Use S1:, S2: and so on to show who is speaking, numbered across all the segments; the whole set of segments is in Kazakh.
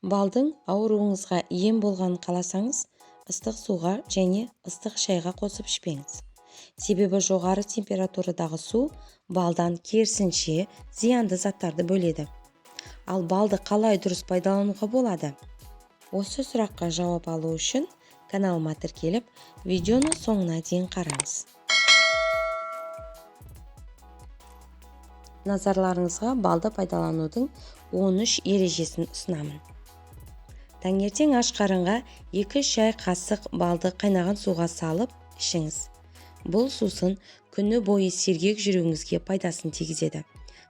S1: Балдың ауруыңызға ем болғанын қаласаңыз, ыстық суға және ыстық шайға қосып ішпеңіз. Себебі жоғары температурадағы су балдан керісінше зиянды заттарды бөледі. Ал балды қалай дұрыс пайдалануға болады? Осы сұраққа жауап алу үшін каналыма тіркеліп, видеоны соңына дейін қараңыз. Назарларыңызға балды пайдаланудың 13 ережесін ұсынамын. Таңертең аш қарынға 2 шай қасық балды қайнаған суға салып ішіңіз. Бұл сусын күні бойы сергек жүруіңізге пайдасын тигізеді.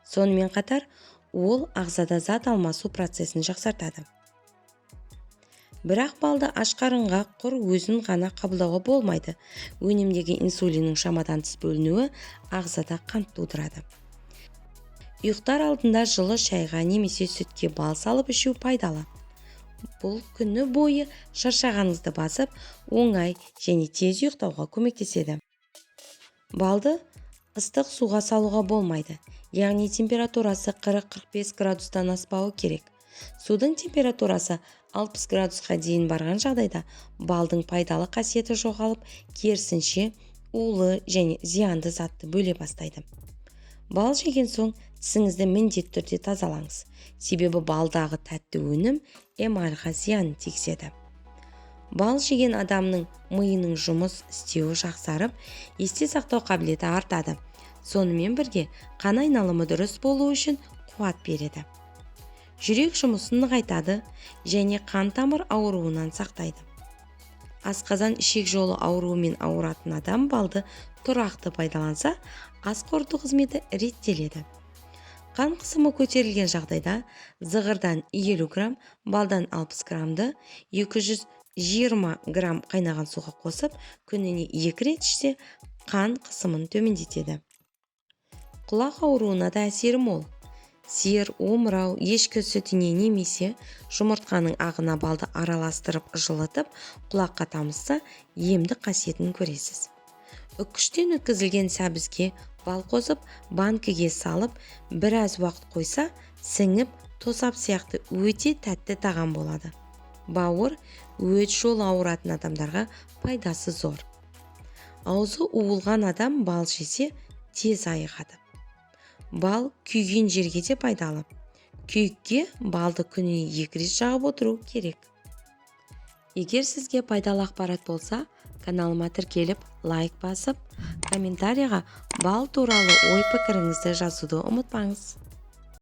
S1: Сонымен қатар, ол ағзада зат алмасу процесін жақсартады. Бірақ балды аш қарынға құр өзін ғана қабылдауға болмайды. Өнімдегі инсулиннің шамадан тыс бөлінуі ағзада қант тудырады. Ұйықтар алдында жылы шайға немесе сүтке бал салып ішу пайдалы. Бұл күні бойы шаршағаныңызды басып, оңай және тез ұйықтауға көмектеседі. Балды ыстық суға салуға болмайды, яғни температурасы 40-45 градустан аспауы керек. Судың температурасы 60 градусқа дейін барған жағдайда балдың пайдалы қасиеті жоғалып, керісінше улы және зиянды затты бөле бастайды. Бал жеген соң тісіңізді міндетті түрде тазалаңыз, себебі балдағы тәтті өнім эмальға зиянын тигізеді. Бал жеген адамның миының жұмыс істеуі жақсарып, есте сақтау қабілеті артады. Сонымен бірге қан айналымы дұрыс болу үшін қуат береді. Жүрек жұмысын нығайтады және қан тамыр ауруынан сақтайды. Асқазан ішек жолы ауруымен ауыратын адам балды тұрақты пайдаланса, ас қорыту қызметі реттеледі. Қан қысымы көтерілген жағдайда зығырдан 50 грамм, балдан 60 граммды 220 грамм қайнаған суға қосып, күніне 2 рет ішсе, қан қысымын төмендетеді. Құлақ ауруына да әсері мол. Сиыр, омырау, ешкі сүтіне немесе жұмыртқаның ағына балды араластырып жылытып, құлаққа тамызса, емді қасиетін көресіз. Үккіштен өткізілген сәбізге бал қосып, банкіге салып, біраз уақыт қойса, сіңіп, тосап сияқты өте тәтті тағам болады. Бауыр, өт жолы ауыратын адамдарға пайдасы зор. Аузы уылған адам бал жесе, тез айығады. Бал күйген жерге де пайдалы. Күйікке балды күніне 2 рет жағып отыру керек. Егер сізге пайдалы ақпарат болса, каналыма тіркеліп, лайк басып, комментарийға бал туралы ой-пікіріңізді жазуды ұмытпаңыз.